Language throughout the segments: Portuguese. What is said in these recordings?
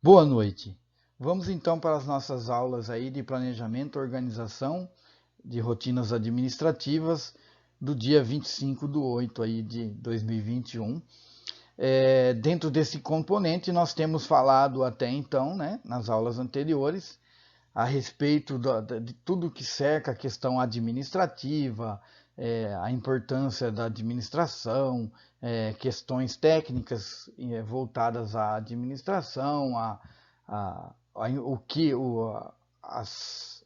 Boa noite. Vamos então para as nossas aulas aí de planejamento, organização de rotinas administrativas do dia 25/8 aí de 2021. Dentro desse componente nós temos falado até então, né, nas aulas anteriores, a respeito de tudo que cerca a questão administrativa, a importância da administração, questões técnicas voltadas à administração, as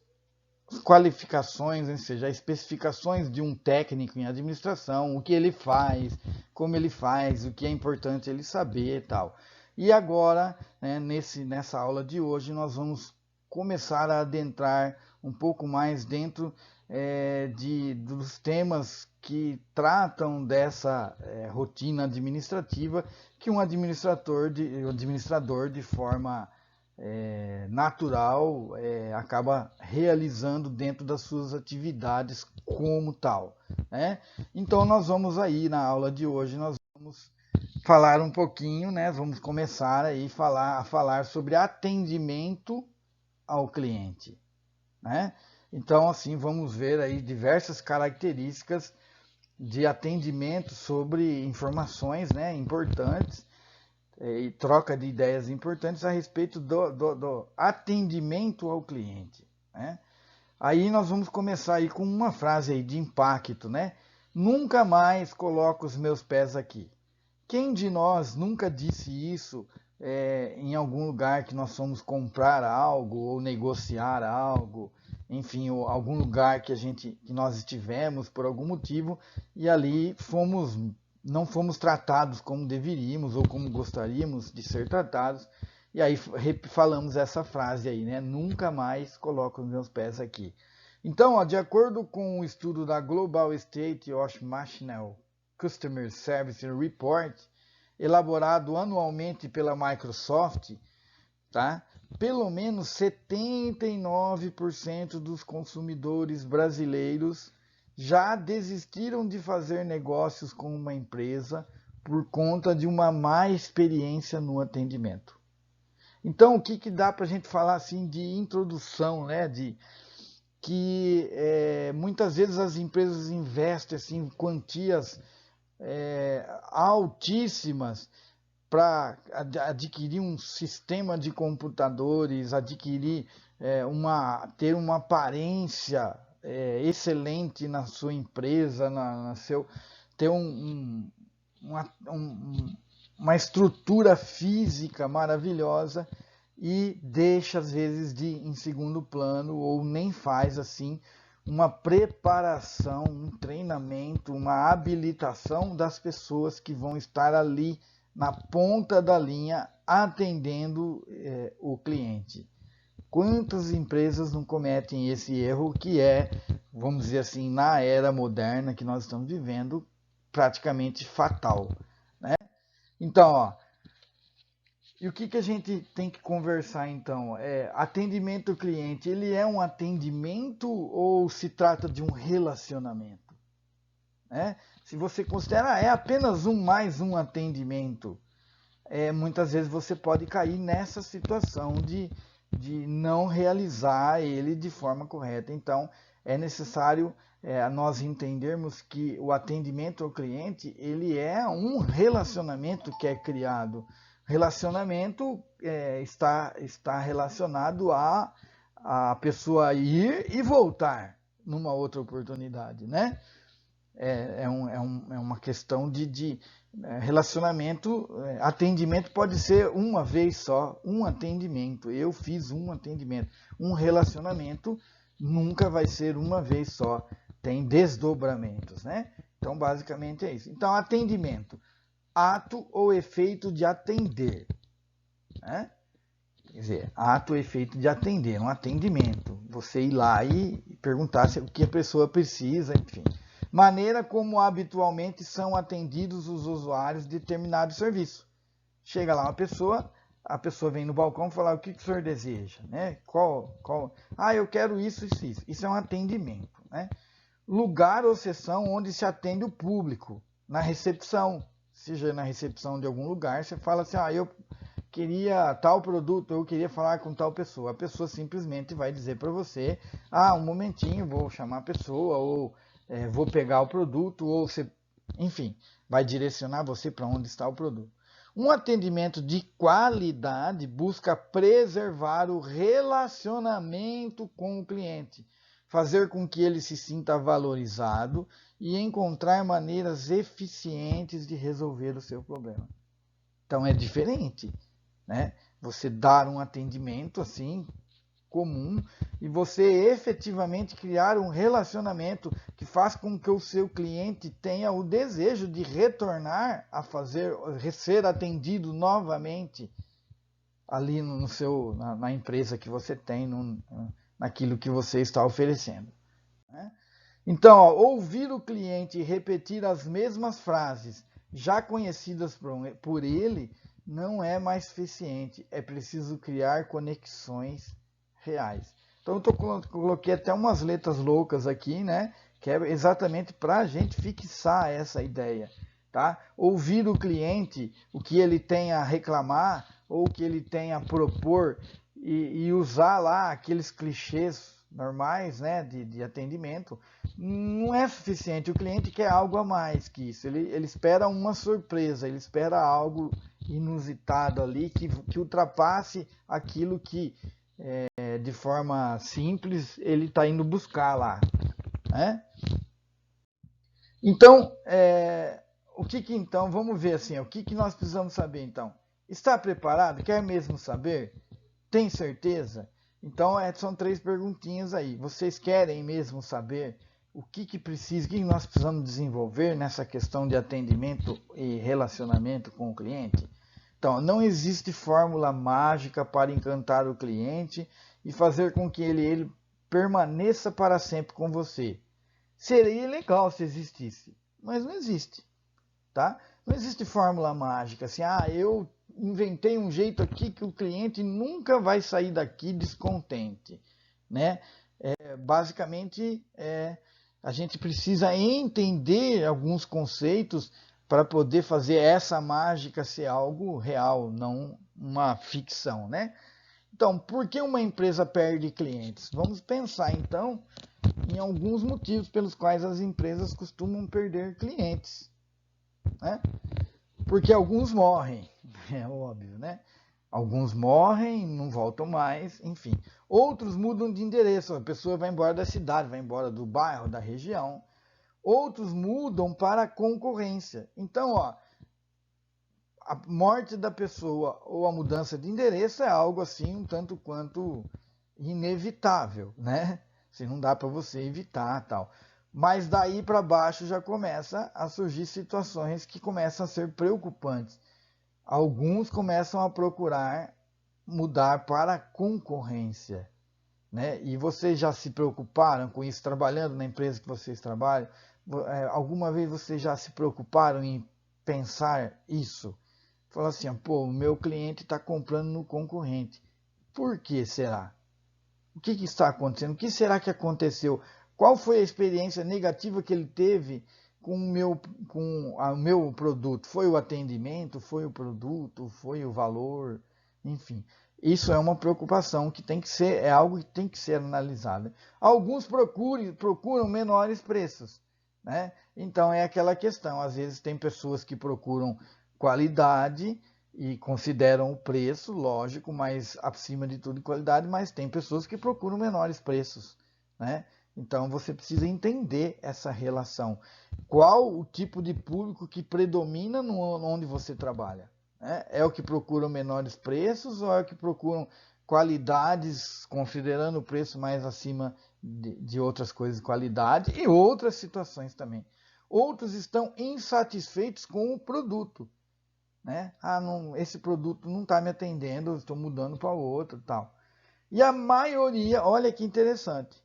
qualificações, ou seja, as especificações de um técnico em administração, o que ele faz, como ele faz, o que é importante ele saber e tal. E agora, né, nessa aula de hoje, nós vamos começar a adentrar um pouco mais dentro dos temas que tratam dessa rotina administrativa que um administrador de forma natural acaba realizando dentro das suas atividades como tal, né? Então nós vamos aí na aula de hoje nós vamos falar um pouquinho, né? Vamos começar aí a falar sobre atendimento ao cliente, né? Então assim vamos ver aí diversas características de atendimento sobre informações, né, importantes e troca de ideias importantes a respeito do atendimento ao cliente, né? Aí nós vamos começar aí com uma frase aí de impacto, né? Nunca mais coloco os meus pés aqui. Quem de nós nunca disse isso em algum lugar que nós fomos comprar algo ou negociar algo, enfim, ou algum lugar que nós estivemos por algum motivo e ali não fomos tratados como deveríamos ou como gostaríamos de ser tratados. E aí falamos essa frase aí, né? Nunca mais coloco os meus pés aqui. Então, ó, de acordo com o estudo da Global State of National Customer Service Report, elaborado anualmente pela Microsoft, tá? Pelo menos 79% dos consumidores brasileiros já desistiram de fazer negócios com uma empresa por conta de uma má experiência no atendimento. Então, o que dá para a gente falar assim de introdução, né? De que muitas vezes as empresas investem assim, quantias altíssimas para adquirir um sistema de computadores, ter uma aparência excelente na sua empresa, ter uma estrutura física maravilhosa e deixa às vezes em segundo plano ou nem faz assim uma preparação, um treinamento, uma habilitação das pessoas que vão estar ali na ponta da linha atendendo o cliente. Quantas empresas não cometem esse erro que vamos dizer assim, na era moderna que nós estamos vivendo, praticamente fatal, né? Então, ó, e o que a gente tem que conversar então? Atendimento ao cliente, ele é um atendimento ou se trata de um relacionamento? Né? Se você considera é apenas mais um atendimento, muitas vezes você pode cair nessa situação de não realizar ele de forma correta. Então, é necessário nós entendermos que o atendimento ao cliente ele é um relacionamento que é criado. Relacionamento está relacionado a pessoa ir e voltar numa outra oportunidade, né? É uma questão de relacionamento. Atendimento pode ser uma vez só, um atendimento. Eu fiz um atendimento. Um relacionamento nunca vai ser uma vez só. Tem desdobramentos, né? Então, basicamente é isso. Então, atendimento. Ato ou efeito de atender, né? Quer dizer, ato ou efeito de atender, um atendimento. Você ir lá e perguntar o que a pessoa precisa, enfim. Maneira como habitualmente são atendidos os usuários de determinado serviço. Chega lá a pessoa vem no balcão e fala o que o senhor deseja, né? Eu quero isso, isso, isso. Isso é um atendimento, né? Lugar ou sessão onde se atende o público, na recepção. Seja na recepção de algum lugar, você fala assim, queria tal produto, eu queria falar com tal pessoa. A pessoa simplesmente vai dizer para você, um momentinho, vou chamar a pessoa, ou vou pegar o produto, ou você, enfim, vai direcionar você para onde está o produto. Um atendimento de qualidade busca preservar o relacionamento com o cliente, fazer com que ele se sinta valorizado e encontrar maneiras eficientes de resolver o seu problema. Então é diferente, né? Você dar um atendimento assim comum e você efetivamente criar um relacionamento que faz com que o seu cliente tenha o desejo de retornar a ser atendido novamente ali na empresa que você tem, naquilo que você está oferecendo, né? Então, ouvir o cliente repetir as mesmas frases já conhecidas por ele não é mais suficiente. É preciso criar conexões reais. Então, eu coloquei até umas letras loucas aqui, né? Que é exatamente para a gente fixar essa ideia, tá? Ouvir o cliente, o que ele tem a reclamar ou o que ele tem a propor e usar lá aqueles clichês normais, né, de atendimento, não é suficiente. O cliente quer algo a mais que isso. Ele espera uma surpresa, ele espera algo inusitado ali que ultrapasse aquilo que de forma simples ele está indo buscar lá, né? Então, então, vamos ver assim, o que nós precisamos saber então? Está preparado? Quer mesmo saber? Tem certeza? Então, são 3 perguntinhas aí. Vocês querem mesmo saber o que precisa, o que nós precisamos desenvolver nessa questão de atendimento e relacionamento com o cliente? Então, não existe fórmula mágica para encantar o cliente e fazer com que ele permaneça para sempre com você. Seria legal se existisse, mas não existe, tá? Não existe fórmula mágica, assim, eu inventei um jeito aqui que o cliente nunca vai sair daqui descontente, né? Basicamente, a gente precisa entender alguns conceitos para poder fazer essa mágica ser algo real, não uma ficção, né? Então, por que uma empresa perde clientes? Vamos pensar, então, em alguns motivos pelos quais as empresas costumam perder clientes, né? Porque alguns morrem, é óbvio, né? Alguns morrem, não voltam mais, enfim. Outros mudam de endereço, a pessoa vai embora da cidade, vai embora do bairro, da região. Outros mudam para a concorrência. Então, a morte da pessoa ou a mudança de endereço é algo assim um tanto quanto inevitável, né? Se não dá para você evitar, tal. Mas daí para baixo já começa a surgir situações que começam a ser preocupantes. Alguns começam a procurar mudar para a concorrência, né? E vocês já se preocuparam com isso trabalhando na empresa que vocês trabalham? Alguma vez vocês já se preocuparam em pensar isso? Fala assim, o meu cliente está comprando no concorrente. Por que será? O que está acontecendo? O que será que aconteceu? Qual foi a experiência negativa que ele teve com o meu produto? Foi o atendimento? Foi o produto? Foi o valor? Enfim, isso é uma preocupação que tem que ser, é algo que tem que ser analisado. Alguns procuram menores preços, né? Então é aquela questão, às vezes tem pessoas que procuram qualidade e consideram o preço, lógico, mas acima de tudo qualidade, mas tem pessoas que procuram menores preços, né? Então você precisa entender essa relação. Qual o tipo de público que predomina onde você trabalha? Né? É o que procuram menores preços ou é o que procuram qualidades, considerando o preço mais acima de outras coisas, qualidade e outras situações também. Outros estão insatisfeitos com o produto, né? Não, esse produto não está me atendendo, estou mudando para outro, tal. E a maioria, olha que interessante.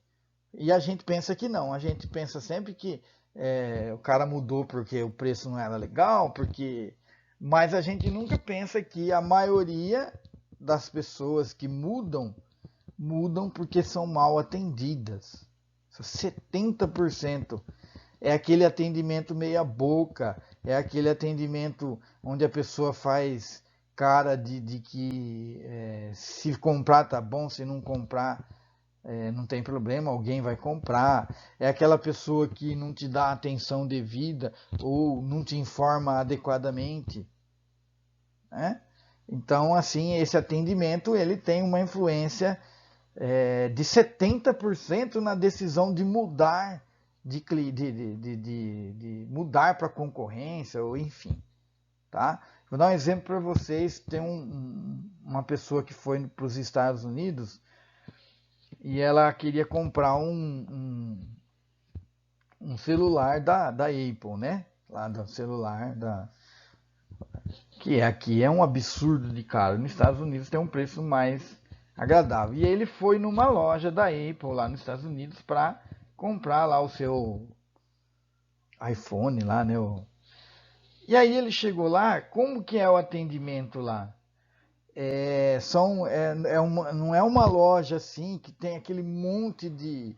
E a gente pensa que não, a gente pensa sempre que o cara mudou porque o preço não era legal, mas a gente nunca pensa que a maioria das pessoas que mudam porque são mal atendidas. 70% é aquele atendimento meia boca, é aquele atendimento onde a pessoa faz cara de que se comprar tá bom, se não comprar não tem problema, alguém vai comprar. É aquela pessoa que não te dá atenção devida ou não te informa adequadamente, né? Então, assim, esse atendimento ele tem uma influência de 70% na decisão de mudar de mudar para concorrência ou enfim, tá? Vou dar um exemplo para vocês. Tem uma pessoa que foi para os Estados Unidos e ela queria comprar um celular da Apple, né? Lá do celular que aqui é um absurdo de caro. Nos Estados Unidos tem um preço mais agradável. E ele foi numa loja da Apple lá nos Estados Unidos para comprar lá o seu iPhone lá, né? E aí ele chegou lá, como que é o atendimento lá? Não é uma loja assim que tem aquele monte de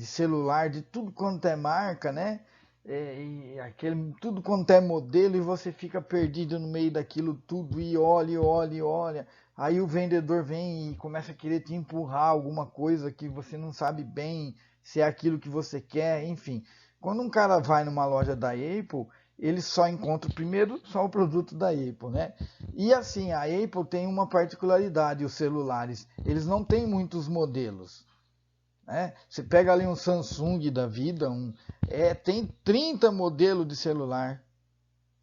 celular de tudo quanto é marca, né? E aquele, tudo quanto é modelo e você fica perdido no meio daquilo tudo e olha, olha, olha. Aí o vendedor vem e começa a querer te empurrar alguma coisa que você não sabe bem se é aquilo que você quer, enfim. Quando um cara vai numa loja da Apple, ele só encontra primeiro só o produto da Apple, né? E assim, a Apple tem uma particularidade, os celulares, eles não têm muitos modelos. Né? Você pega ali um Samsung da vida, tem 30 modelos de celular,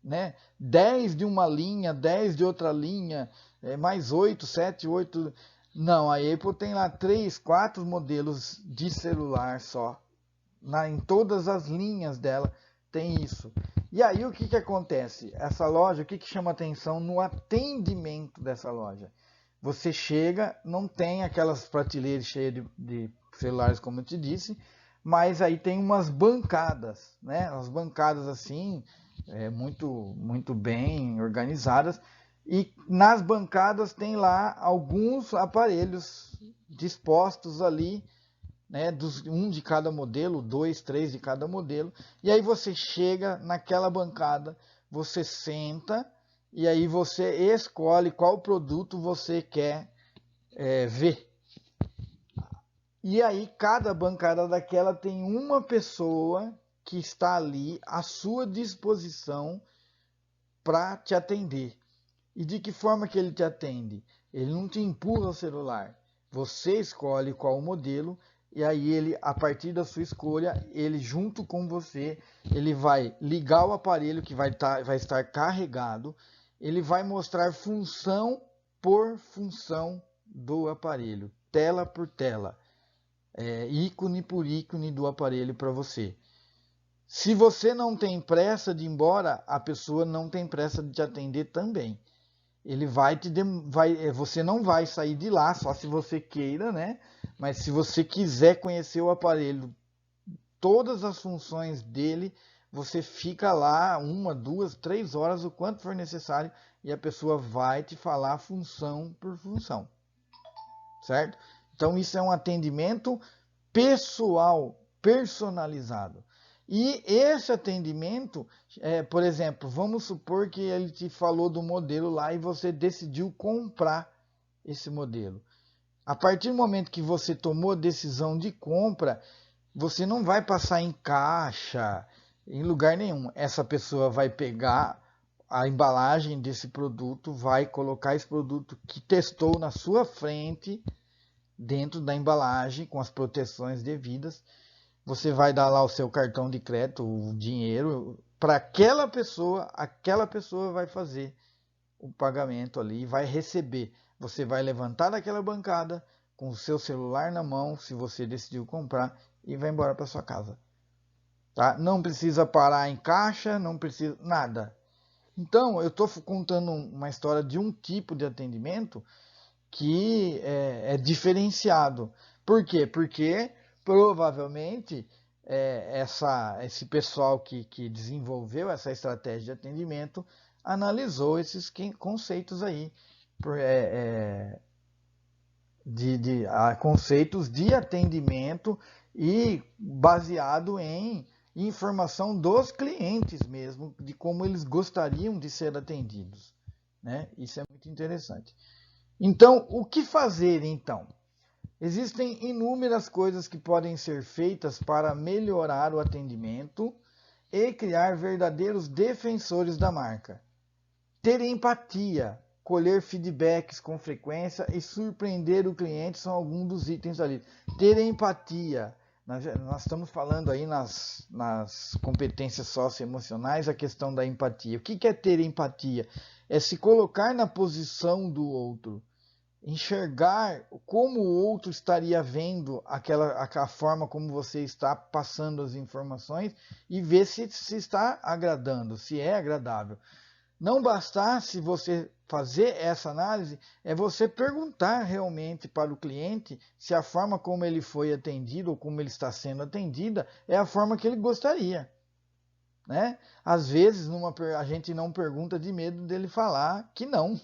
né? 10 de uma linha, 10 de outra linha, mais 8, 7, 8. Não, a Apple tem lá 3, 4 modelos de celular só. Em todas as linhas dela tem isso. E aí o que acontece? Essa loja, o que chama atenção no atendimento dessa loja? Você chega, não tem aquelas prateleiras cheias de celulares, como eu te disse, mas aí tem umas bancadas, né? As bancadas assim, muito bem organizadas. E nas bancadas tem lá alguns aparelhos dispostos ali, né, um de cada modelo, 2, 3 de cada modelo, e aí você chega naquela bancada, você senta e aí você escolhe qual produto você quer ver. E aí cada bancada daquela tem uma pessoa que está ali à sua disposição para te atender. E de que forma que ele te atende? Ele não te empurra o celular. Você escolhe qual o modelo e aí ele, a partir da sua escolha, ele junto com você, ele vai ligar o aparelho que vai estar carregado, ele vai mostrar função por função do aparelho, tela por tela, ícone por ícone do aparelho para você. Se você não tem pressa de ir embora, a pessoa não tem pressa de te atender também. Ele você não vai sair de lá, só se você queira, né? Mas se você quiser conhecer o aparelho, todas as funções dele, você fica lá 1, 2, 3 horas, o quanto for necessário, e a pessoa vai te falar função por função, certo? Então isso é um atendimento pessoal, personalizado. E esse atendimento, por exemplo, vamos supor que ele te falou do modelo lá e você decidiu comprar esse modelo. A partir do momento que você tomou a decisão de compra, você não vai passar em caixa, em lugar nenhum. Essa pessoa vai pegar a embalagem desse produto, vai colocar esse produto que testou na sua frente, dentro da embalagem, com as proteções devidas. Você vai dar lá o seu cartão de crédito, o dinheiro para aquela pessoa vai fazer o pagamento ali, vai receber. Você vai levantar daquela bancada com o seu celular na mão, se você decidiu comprar, e vai embora para sua casa. Tá? Não precisa parar em caixa, não precisa nada. Então, eu estou contando uma história de um tipo de atendimento que diferenciado. Por quê? Porque provavelmente esse pessoal que desenvolveu essa estratégia de atendimento analisou esses conceitos aí, conceitos de atendimento e baseado em informação dos clientes mesmo, de como eles gostariam de ser atendidos. né? Isso é muito interessante. Então, o que fazer então? Existem inúmeras coisas que podem ser feitas para melhorar o atendimento e criar verdadeiros defensores da marca. Ter empatia, colher feedbacks com frequência e surpreender o cliente são alguns dos itens ali. Ter empatia. Nós estamos falando aí nas competências socioemocionais a questão da empatia. O que é ter empatia? É se colocar na posição do outro. Enxergar como o outro estaria vendo aquela forma como você está passando as informações e ver se está agradando, se é agradável. Não bastasse você fazer essa análise, é você perguntar realmente para o cliente se a forma como ele foi atendido ou como ele está sendo atendida é a forma que ele gostaria, né? Às vezes a gente não pergunta de medo dele falar que não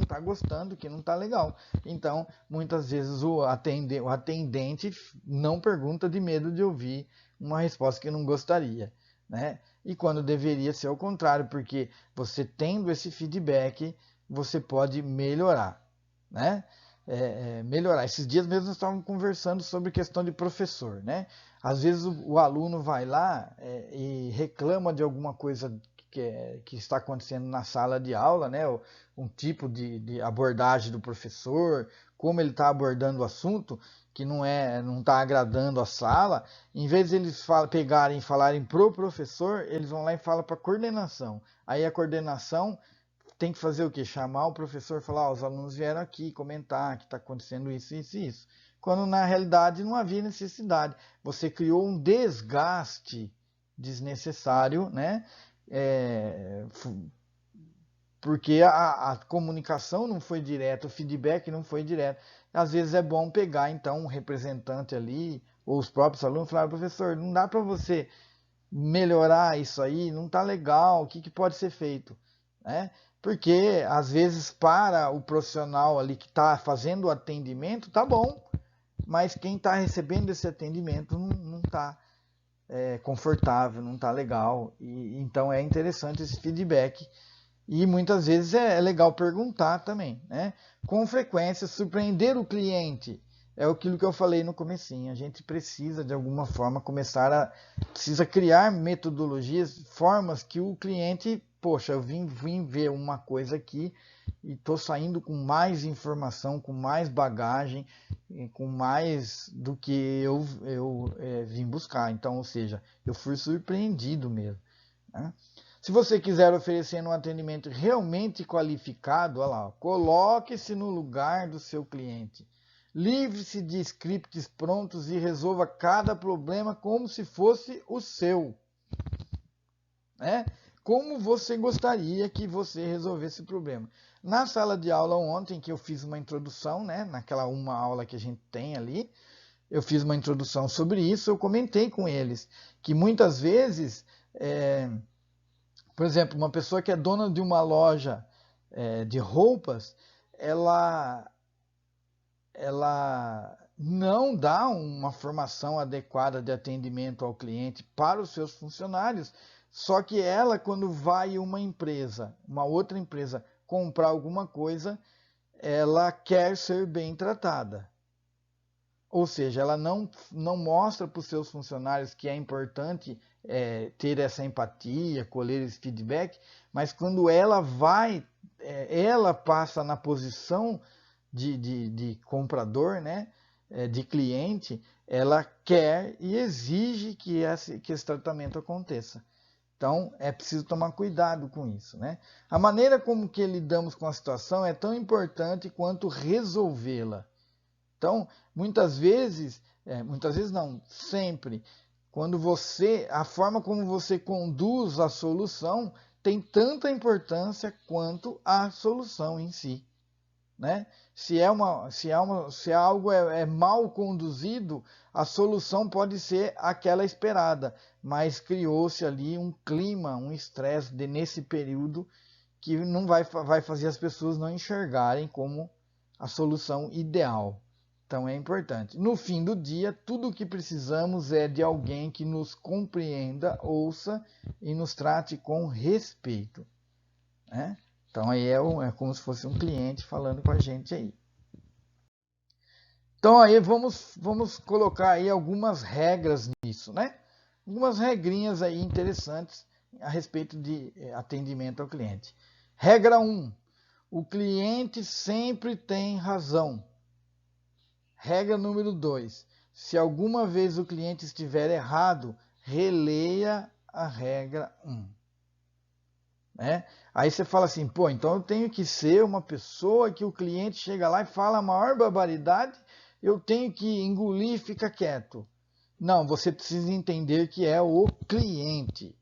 está gostando, que não está legal. Então, muitas vezes o atendente não pergunta de medo de ouvir uma resposta que não gostaria, né? E quando deveria ser ao contrário, porque você tendo esse feedback, você pode melhorar, né? Melhorar. Esses dias mesmo nós estávamos conversando sobre questão de professor, né? Às vezes o aluno vai lá e reclama de alguma coisa que está acontecendo na sala de aula, né? Um tipo de abordagem do professor, como ele está abordando o assunto, que não está agradando a sala. Em vez de eles pegarem e falarem pro professor, eles vão lá e falam para a coordenação. Aí a coordenação tem que fazer o quê? Chamar o professor e falar, os alunos vieram aqui comentar que está acontecendo isso, isso e isso. Quando na realidade não havia necessidade. Você criou um desgaste desnecessário, né? Porque a comunicação não foi direta, o feedback não foi direto. Às vezes é bom pegar então um representante ali, ou os próprios alunos, e falar, professor, não dá para você melhorar isso aí, não está legal, o que pode ser feito, né? Porque às vezes para o profissional ali que está fazendo o atendimento, tá bom, mas quem está recebendo esse atendimento não está confortável, não está legal, e então é interessante esse feedback. E muitas vezes é legal perguntar também, né? Com frequência, surpreender o cliente. É aquilo que eu falei no comecinho. A gente precisa, de alguma forma, precisa criar metodologias, formas que o cliente, poxa, eu vim ver uma coisa aqui e estou saindo com mais informação, com mais bagagem, com mais do que eu vim buscar. Então, ou seja, eu fui surpreendido mesmo, né? Se você quiser oferecer um atendimento realmente qualificado, olha lá, coloque-se no lugar do seu cliente. Livre-se de scripts prontos e resolva cada problema como se fosse o seu, né? Como você gostaria que você resolvesse o problema. Na sala de aula ontem, que eu fiz uma introdução, né? Naquela uma aula que a gente tem ali, eu fiz uma introdução sobre isso, eu comentei com eles que muitas vezes... Por exemplo, uma pessoa que é dona de uma loja de roupas, ela não dá uma formação adequada de atendimento ao cliente para os seus funcionários, só que ela, quando vai uma outra empresa, comprar alguma coisa, ela quer ser bem tratada. Ou seja, ela não mostra para os seus funcionários que é importante ter essa empatia, colher esse feedback, mas quando ela ela passa na posição de comprador, né, de cliente, ela quer e exige que esse tratamento aconteça. Então, é preciso tomar cuidado com isso, né? A maneira como que lidamos com a situação é tão importante quanto resolvê-la. Então, muitas vezes não, sempre, a forma como você conduz a solução tem tanta importância quanto a solução em si, né? Se algo é mal conduzido, a solução pode ser aquela esperada, mas criou-se ali um clima, um estresse nesse período que não vai fazer as pessoas não enxergarem como a solução ideal. Então é importante. No fim do dia, tudo o que precisamos é de alguém que nos compreenda, ouça e nos trate com respeito, né? Então aí é como se fosse um cliente falando com a gente aí. Então aí vamos colocar aí algumas regras nisso, né? Algumas regrinhas aí interessantes a respeito de atendimento ao cliente. Regra 1. O cliente sempre tem razão. Regra número 2. Se alguma vez o cliente estiver errado, releia a regra 1. Né? Aí você fala assim, pô, então eu tenho que ser uma pessoa que o cliente chega lá e fala a maior barbaridade, eu tenho que engolir e ficar quieto. Não, você precisa entender que é o cliente.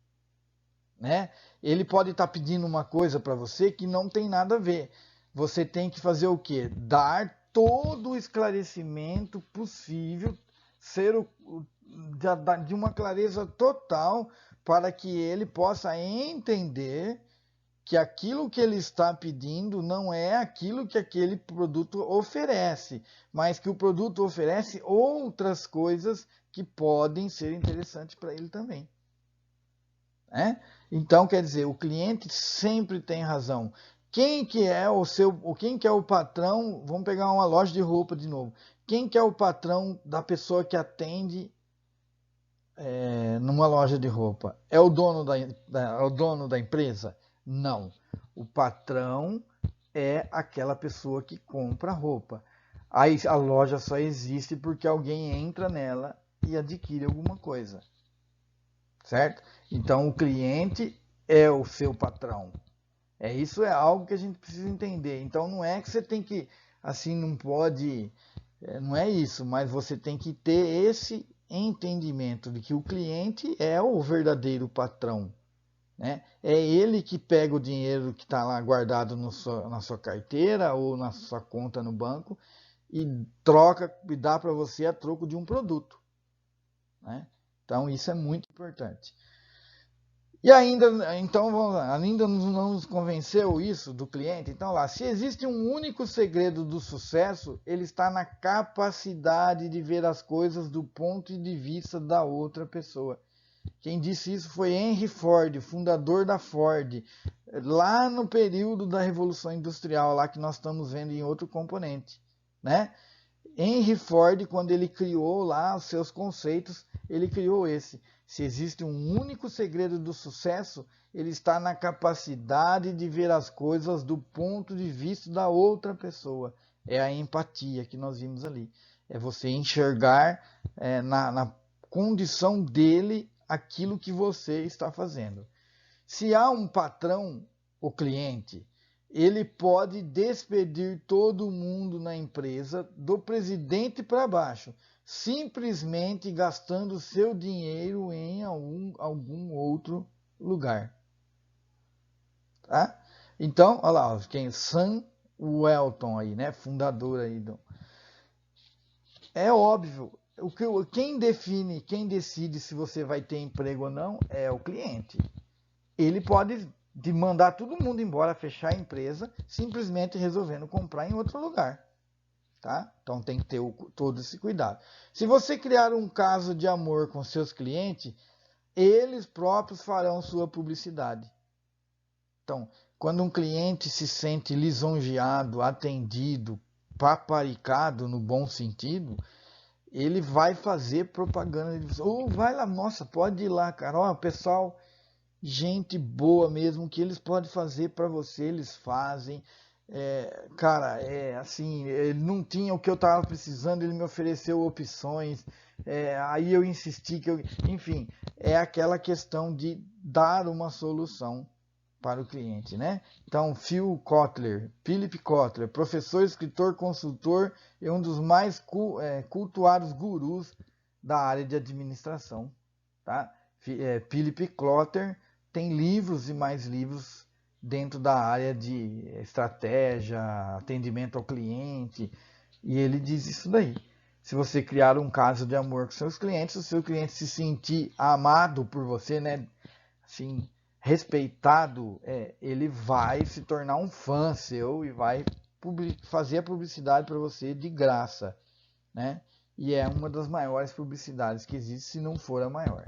Né? Ele pode estar pedindo uma coisa para você que não tem nada a ver. Você tem que fazer o quê? Dar todo o esclarecimento possível, ser de uma clareza total para que ele possa entender que aquilo que ele está pedindo não é aquilo que aquele produto oferece, mas que o produto oferece outras coisas que podem ser interessantes para ele também. Né? Então, quer dizer, o cliente sempre tem razão. Quem que é quem que é o patrão? Vamos pegar uma loja de roupa de novo. Quem que é o patrão da pessoa que atende numa loja de roupa? É o dono é o dono da empresa? Não. O patrão é aquela pessoa que compra roupa. Aí a loja só existe porque alguém entra nela e adquire alguma coisa. Certo? Então o cliente é o seu patrão. Isso é algo que a gente precisa entender. Então não é que você tem que, assim, não pode, não é isso, mas você tem que ter esse entendimento de que o cliente é o verdadeiro patrão. Né? É ele que pega o dinheiro que está lá guardado na sua carteira ou na sua conta no banco e troca e dá para você a troco de um produto. Né? Então isso é muito importante. E ainda, então vamos lá, ainda não nos convenceu isso do cliente? Então lá, se existe um único segredo do sucesso, ele está na capacidade de ver as coisas do ponto de vista da outra pessoa. Quem disse isso foi Henry Ford, fundador da Ford, lá no período da Revolução Industrial, lá que nós estamos vendo em outro componente, né? Henry Ford, quando ele criou lá os seus conceitos, ele criou esse. Se existe um único segredo do sucesso, ele está na capacidade de ver as coisas do ponto de vista da outra pessoa. É a empatia que nós vimos ali. É você enxergar na condição dele aquilo que você está fazendo. Se há um patrão, o cliente, ele pode despedir todo mundo na empresa, do presidente para baixo, simplesmente gastando seu dinheiro em algum outro lugar. Tá? Então, olha lá, Sam Walton aí, né, fundador aí do... É óbvio, quem define, quem decide se você vai ter emprego ou não é o cliente. Ele pode mandar todo mundo embora, fechar a empresa, simplesmente resolvendo comprar em outro lugar. Tá? Então tem que ter todo esse cuidado. Se você criar um caso de amor com seus clientes, eles próprios farão sua publicidade. Então, quando um cliente se sente lisonjeado, atendido, paparicado no bom sentido, ele vai fazer propaganda de você. Ou vai lá, nossa, pode ir lá, cara. Ó, pessoal, gente boa mesmo, que eles podem fazer para você, eles fazem. Cara, assim, ele não tinha o que eu estava precisando, ele me ofereceu opções, aí eu insisti enfim, é aquela questão de dar uma solução para o cliente, né? Então, Philip Kotler, professor, escritor, consultor e um dos mais cultuados gurus da área de administração, tá? Philip Kotler tem livros e mais livros dentro da área de estratégia, atendimento ao cliente, e ele diz isso daí. Se você criar um caso de amor com seus clientes, o seu cliente se sentir amado por você, né, assim, respeitado, ele vai se tornar um fã seu e vai fazer a publicidade para você de graça, né? E é uma das maiores publicidades que existe, se não for a maior.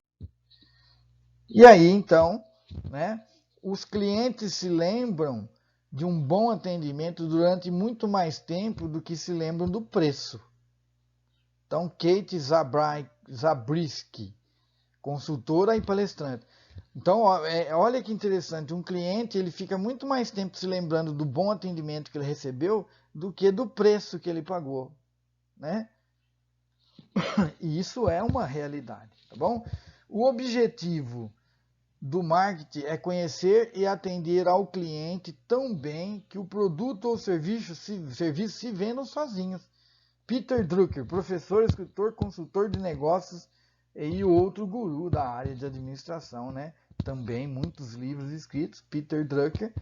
E aí, então, né, os clientes se lembram de um bom atendimento durante muito mais tempo do que se lembram do preço. Então, Kate Zabriskie, consultora e palestrante. Então, olha que interessante, um cliente ele fica muito mais tempo se lembrando do bom atendimento que ele recebeu do que do preço que ele pagou, né? E isso é uma realidade, tá bom? O objetivo do marketing é conhecer e atender ao cliente tão bem que o produto ou serviço se vendam sozinhos. Peter Drucker, professor, escritor, consultor de negócios e outro guru da área de administração, né? Também muitos livros escritos, Peter Drucker.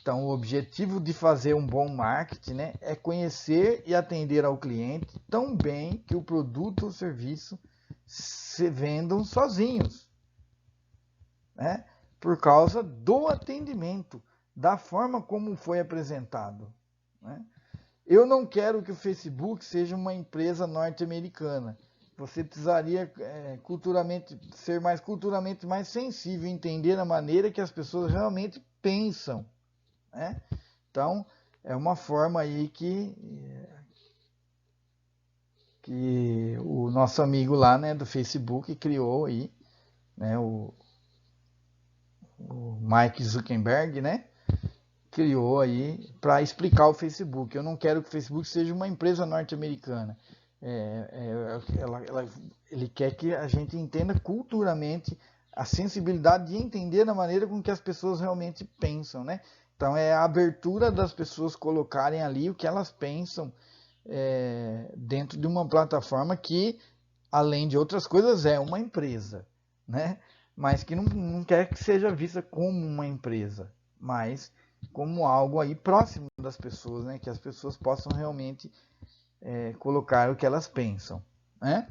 Então, o objetivo de fazer um bom marketing, né, é conhecer e atender ao cliente tão bem que o produto ou serviço se vendam sozinhos, né? Por causa do atendimento, da forma como foi apresentado, né? Eu não quero que o Facebook seja uma empresa norte-americana. Você precisaria ser culturalmente mais sensível, entender a maneira que as pessoas realmente pensam, né? Então, é uma forma aí que o nosso amigo lá, né, do Facebook criou aí, né, o Mike Zuckerberg, né, criou aí para explicar o Facebook. Eu não quero que o Facebook seja uma empresa norte-americana. Ele quer que a gente entenda culturalmente a sensibilidade de entender a maneira com que as pessoas realmente pensam, né? Então é a abertura das pessoas colocarem ali o que elas pensam dentro de uma plataforma que, além de outras coisas, é uma empresa, né? Mas que não quer que seja vista como uma empresa, mas como algo aí próximo das pessoas, né? Que as pessoas possam realmente colocar o que elas pensam, né?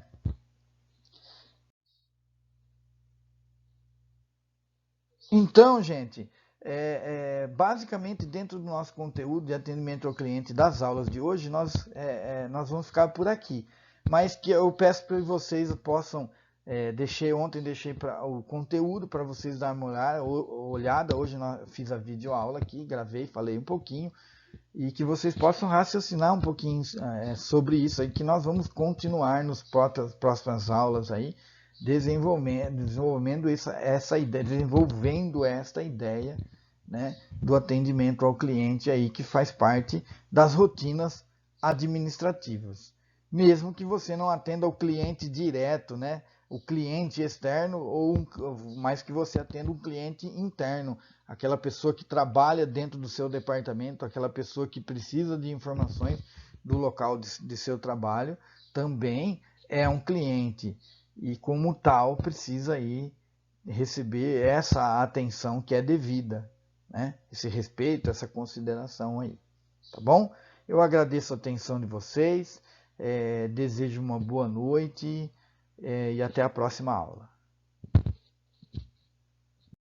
Então, gente, basicamente dentro do nosso conteúdo de atendimento ao cliente das aulas de hoje, nós vamos ficar por aqui. Mas que eu peço para vocês possam deixei o conteúdo para vocês darem uma olhada. Hoje eu fiz a videoaula aqui, gravei, falei um pouquinho. E que vocês possam raciocinar um pouquinho sobre isso aí, que nós vamos continuar nas próximas aulas aí, desenvolvendo essa ideia, desenvolvendo esta ideia, né, do atendimento ao cliente aí, que faz parte das rotinas administrativas. Mesmo que você não atenda ao cliente direto, né, o cliente externo, mais que você atenda um cliente interno, aquela pessoa que trabalha dentro do seu departamento, aquela pessoa que precisa de informações do local de seu trabalho, também é um cliente e como tal precisa aí receber essa atenção que é devida, né? Esse respeito, essa consideração aí, tá bom? Eu agradeço a atenção de vocês, desejo uma boa noite e até a próxima aula.